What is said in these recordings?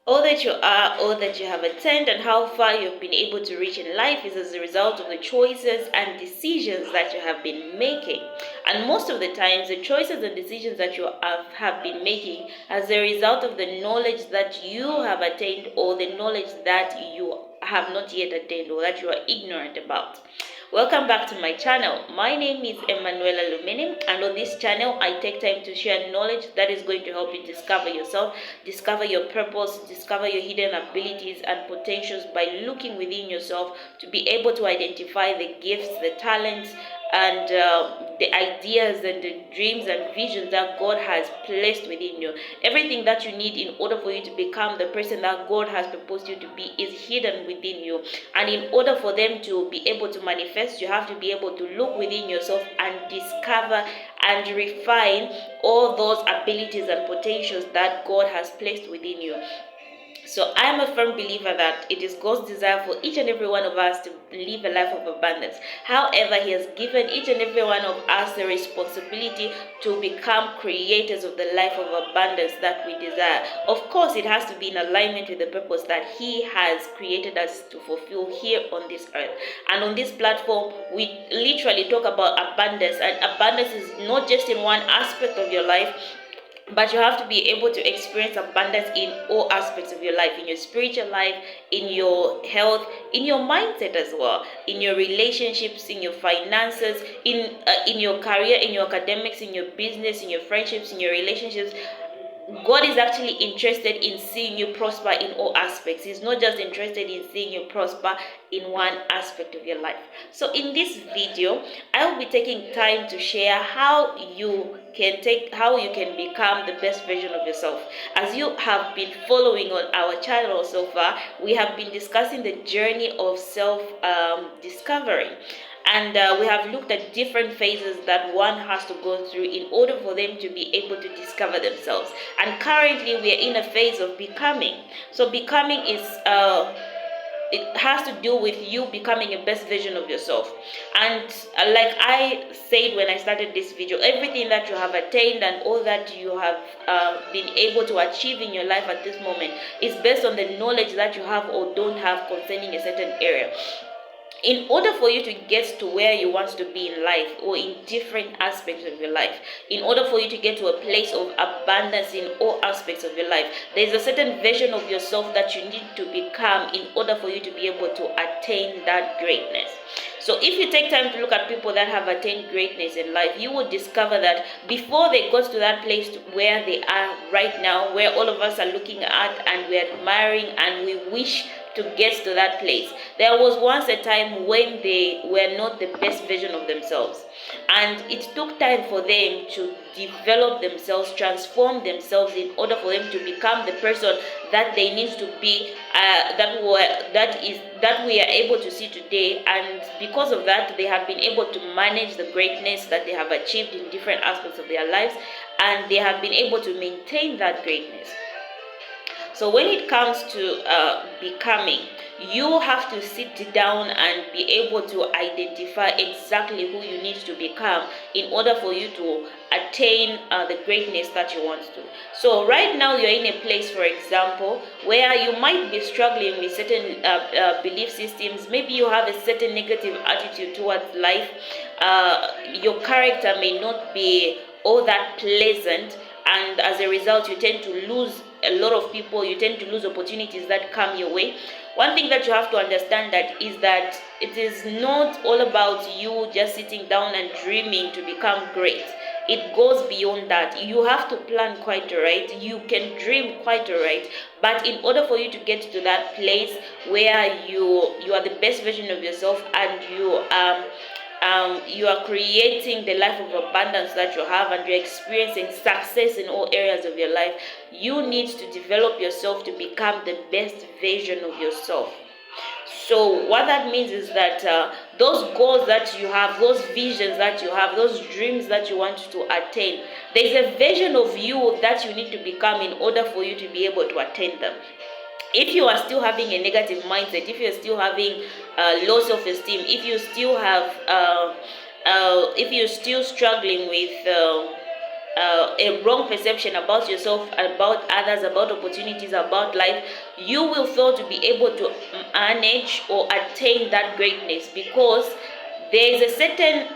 All that you are, all that you have attained, and how far you've been able to reach in life is as a result of the choices and decisions that you have been making. And most of the times, the choices and decisions that you have been making as a result of the knowledge that you have attained, or the knowledge that you have not yet attained, or that you are ignorant about. Welcome back to my channel. My name is Emanuela Lumini, and on this channel I take time to share knowledge that is going to help you discover yourself, discover your purpose, discover your hidden abilities and potentials by looking within yourself to be able to identify the gifts, the talents, and the ideas and the dreams and visions that God has placed within you. Everything that you need in order for you to become the person that God has proposed you to be is hidden within you. And in order for them to be able to manifest, you have to be able to look within yourself and discover and refine all those abilities and potentials that God has placed within you. So I am a firm believer that it is God's desire for each and every one of us to live a life of abundance. However, He has given each and every one of us the responsibility to become creators of the life of abundance that we desire. Of course, it has to be in alignment with the purpose that He has created us to fulfill here on this earth. And on this platform, we literally talk about abundance, and abundance is not just in one aspect of your life, but you have to be able to experience abundance in all aspects of your life, in your spiritual life, in your health, in your mindset as well, in your relationships, in your finances, in your career, in your academics, in your business, in your friendships, in your relationships. God is actually interested in seeing you prosper in all aspects. He's not just interested in seeing you prosper in one aspect of your life. So in this video, I will be taking time to share how you can become the best version of yourself. As you have been following on our channel so far, we have been discussing the journey of self discovery. And we have looked at different phases that one has to go through in order for them to be able to discover themselves. And currently we are in a phase of becoming. So becoming is it has to do with you becoming a best version of yourself. And like I said when I started this video, everything that you have attained and all that you have been able to achieve in your life at this moment is based on the knowledge that you have or don't have concerning a certain area. In order for you to get to where you want to be in life, or in different aspects of your life, in order for you to get to a place of abundance in all aspects of your life, there is a certain version of yourself that you need to become in order for you to be able to attain that greatness. So if you take time to look at people that have attained greatness in life, you will discover that before they got to that place where they are right now, where all of us are looking at and we're admiring and we wish to get to that place, there was once a time when they were not the best version of themselves, and it took time for them to develop themselves, transform themselves in order for them to become the person that they need to be, that we are able to see today. And because of that, they have been able to manage the greatness that they have achieved in different aspects of their lives, and they have been able to maintain that greatness. So when it comes to becoming, you have to sit down and be able to identify exactly who you need to become in order for you to attain the greatness that you want to. So right now you're in a place, for example, where you might be struggling with certain belief systems. Maybe you have a certain negative attitude towards life. Your character may not be all that pleasant, and as a result you tend to lose a lot of people, you tend to lose opportunities that come your way. One thing that you have to understand is that it is not all about you just sitting down and dreaming to become great. It goes beyond that. You have to plan quite alright. You can dream quite alright, but in order for you to get to that place where you are the best version of yourself, and you are creating the life of abundance that you have, and you're experiencing success in all areas of your life, you need to develop yourself to become the best version of yourself. So what that means is that those goals that you have, those visions that you have, those dreams that you want to attain, there's a version of you that you need to become in order for you to be able to attain them. If you are still having a negative mindset, if you're still having low self-esteem, if you still have if you're still struggling with a wrong perception about yourself, about others, about opportunities, about life, you will fail to be able to manage or attain that greatness, because there is a certain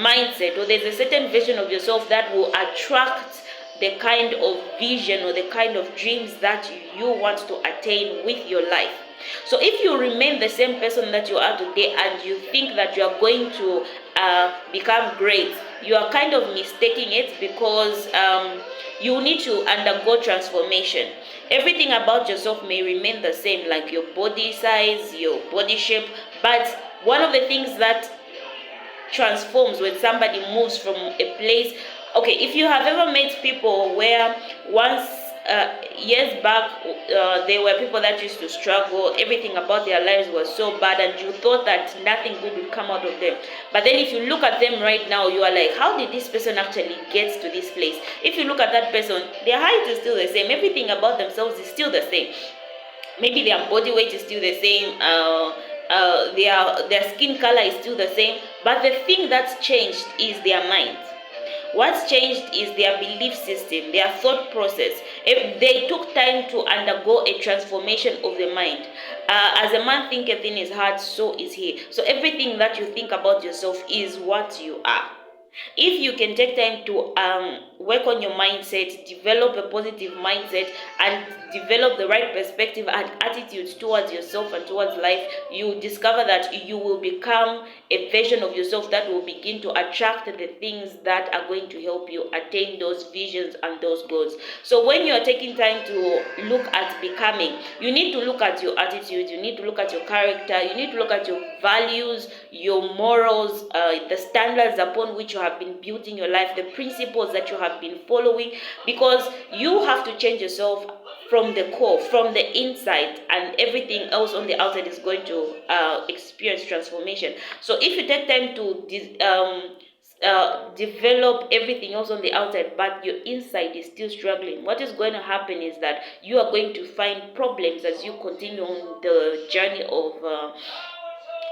mindset, or there's a certain vision of yourself that will attract the kind of vision or the kind of dreams that you want to attain with your life. So if you remain the same person that you are today and you think that you are going to become great, you are kind of mistaking it, because you need to undergo transformation. Everything about yourself may remain the same, like your body size, your body shape, but one of the things that transforms when somebody moves from a place. Okay, if you have ever met people where once years back there were people that used to struggle, everything about their lives was so bad, and you thought that nothing good would come out of them, but then if you look at them right now, you are like, how did this person actually get to this place? If you look at that person, their height is still the same, everything about themselves is still the same, maybe their body weight is still the same, their skin color is still the same, but the thing that's changed is their mind. What's changed is their belief system, their thought process. If they took time to undergo a transformation of the mind. As a man thinketh in his heart, so is he. So everything that you think about yourself is what you are. If you can take time to work on your mindset, develop a positive mindset, and develop the right perspective and attitude towards yourself and towards life, you discover that you will become a version of yourself that will begin to attract the things that are going to help you attain those visions and those goals. So when you are taking time to look at becoming, you need to look at your attitude, you need to look at your character, you need to look at your values, your morals, the standards upon which you have been building your life, the principles that you have been following, because you have to change yourself from the core, from the inside, and everything else on the outside is going to experience transformation. So if you take time to develop everything else on the outside, but your inside is still struggling, what is going to happen is that you are going to find problems as you continue on the journey of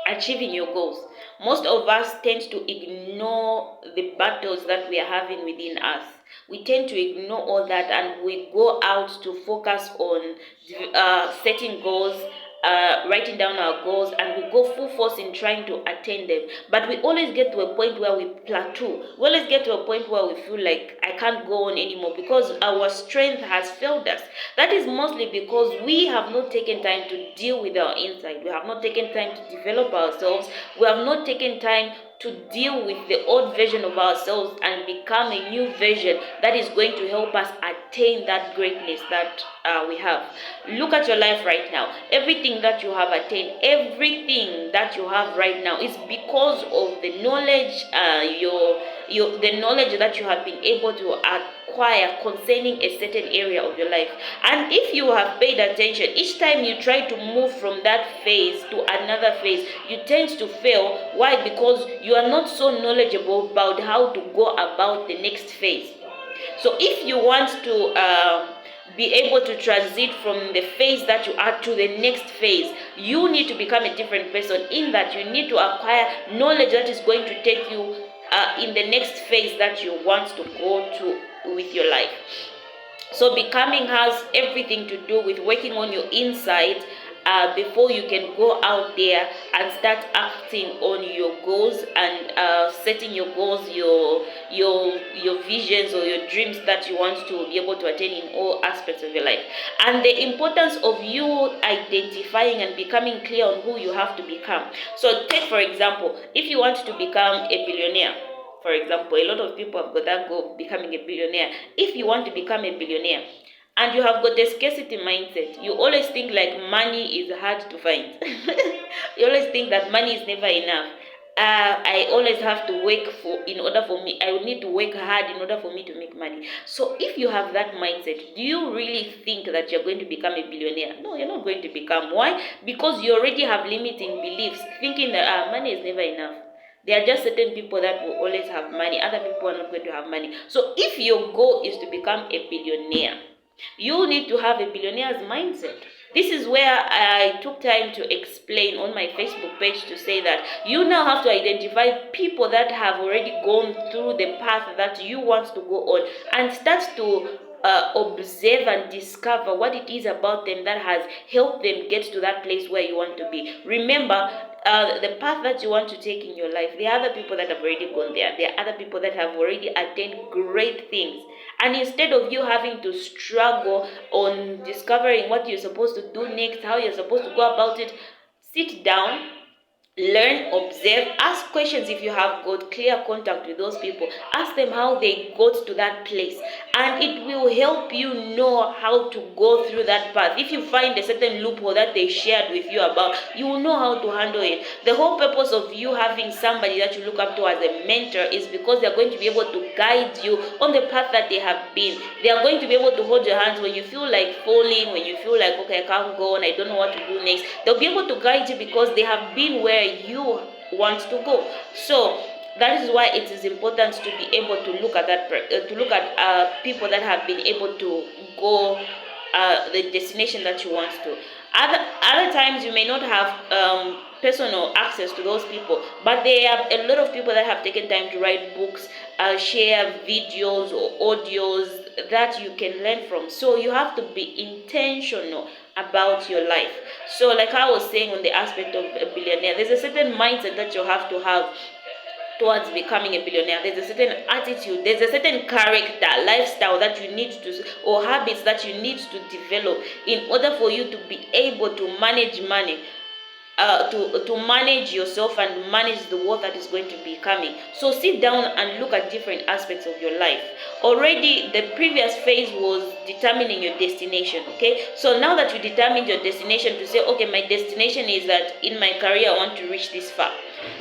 achieving your goals. Most of us tend to ignore the battles that we are having within us. We tend to ignore all that, and we go out to focus on setting goals, writing down our goals, and we go full force in trying to attain them. But we always get to a point where we plateau. We always get to a point where we feel like, I can't go on anymore, because our strength has failed us. That is mostly because we have not taken time to deal with our inside. We have not taken time to develop ourselves. We have not taken time to deal with the old version of ourselves and become a new version that is going to help us attain that greatness that we have. Look at your life right now. Everything that you have attained, everything that you have right now is because of the knowledge, the knowledge that you have been able to acquire concerning a certain area of your life. And if you have paid attention, each time you try to move from that phase to another phase, you tend to fail. Why? Because you are not so knowledgeable about how to go about the next phase. So if you want to be able to transit from the phase that you are to the next phase, you need to become a different person, in that you need to acquire knowledge that is going to take you in the next phase that you want to go to with your life. So becoming has everything to do with working on your inside before you can go out there and start acting on your goals and setting your goals, your visions or your dreams that you want to be able to attain in all aspects of your life. And the importance of you identifying and becoming clear on who you have to become. So take, for example, if you want to become a billionaire, for example, a lot of people have got that goal of becoming a billionaire. If you want to become a billionaire and you have got a scarcity mindset, you always think like money is hard to find. You always think that money is never enough. I always have to work I will need to work hard in order for me to make money. So if you have that mindset, do you really think that you're going to become a billionaire? No, you're not going to become. Why? Because you already have limiting beliefs, thinking that money is never enough. There are just certain people that will always have money. Other people are not going to have money. So if your goal is to become a billionaire, you need to have a billionaire's mindset. This is where I took time to explain on my Facebook page to say that you now have to identify people that have already gone through the path that you want to go on, and start to observe and discover what it is about them that has helped them get to that place where you want to be. Remember, the path that you want to take in your life, there are other people that have already gone there. There are other people that have already attained great things. And instead of you having to struggle on discovering what you're supposed to do next, how you're supposed to go about it, sit down, learn, observe, ask questions. If you have got clear contact with those people, ask them how they got to that place, and it will help you know how to go through that path. If you find a certain loophole that they shared with you about, you will know how to handle it. The whole purpose of you having somebody that you look up to as a mentor is because they're going to be able to guide you on the path that they have been. They are going to be able to hold your hands when you feel like falling, when you feel like, okay, I can't go and I don't know what to do next. They'll be able to guide you because they have been where you want to go. So that is why it is important to be able to look at that, people that have been able to go the destination that you want to. Other times you may not have personal access to those people, but there are a lot of people that have taken time to write books, share videos or audios that you can learn from. So you have to be intentional about your life. So like I was saying on the aspect of a billionaire, there's a certain mindset that you have to have towards becoming a billionaire. There's a certain attitude, there's a certain character, lifestyle that you need to, or habits that you need to develop in order for you to be able to manage money, to manage yourself and manage the wealth that is going to be coming. So sit down and look at different aspects of your life. Already the previous phase was determining your destination. Okay, so now that you determined your destination, to say, okay, my destination is that in my career I want to reach this far.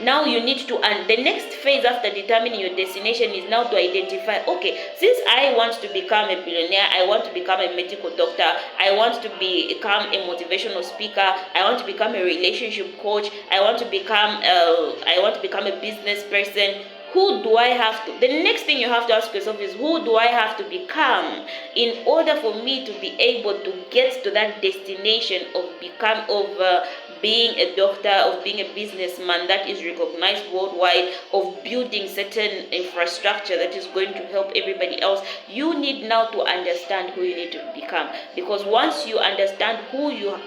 Now you need to, and the next phase after determining your destination is now to identify, okay, since I want to become a billionaire, I want to become a medical doctor, I want to become a motivational speaker, I want to become a relationship coach, I want to become a business person. Who do I have to? The next thing you have to ask yourself is, who do I have to become in order for me to be able to get to that destination of being a doctor, of being a businessman that is recognized worldwide, of building certain infrastructure that is going to help everybody else. You need now to understand who you need to become, because once you understand who you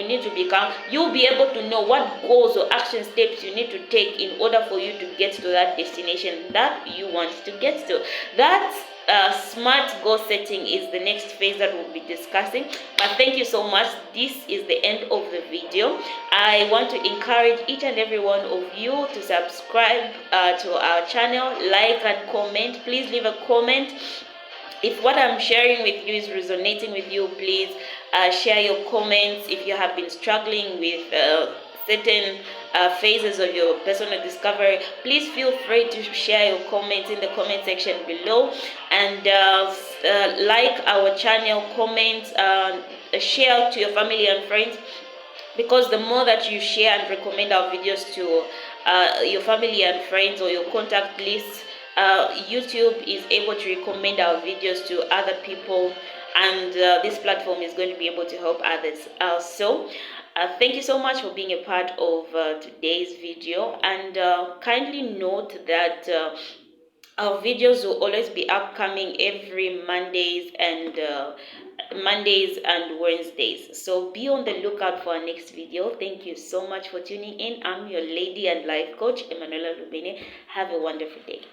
need to become, you'll be able to know what goals or action steps you need to take in order for you to get to that destination that you want to get to. That smart goal setting is the next phase that we'll be discussing. But thank you so much. This is the end of the video. I want to encourage each and every one of you to subscribe to our channel, like and comment. Please leave a comment. If what I'm sharing with you is resonating with you, please share your comments. If you have been struggling with certain phases of your personal discovery, please feel free to share your comments in the comment section below, and like our channel, comment, share to your family and friends, because the more that you share and recommend our videos to your family and friends or your contact list, YouTube is able to recommend our videos to other people, and this platform is going to be able to help others. Thank you so much for being a part of today's video, and kindly note that our videos will always be upcoming every Mondays and Wednesdays. So be on the lookout for our next video. Thank you so much for tuning in. I'm your lady and life coach, Emanuela Lubene. Have a wonderful day.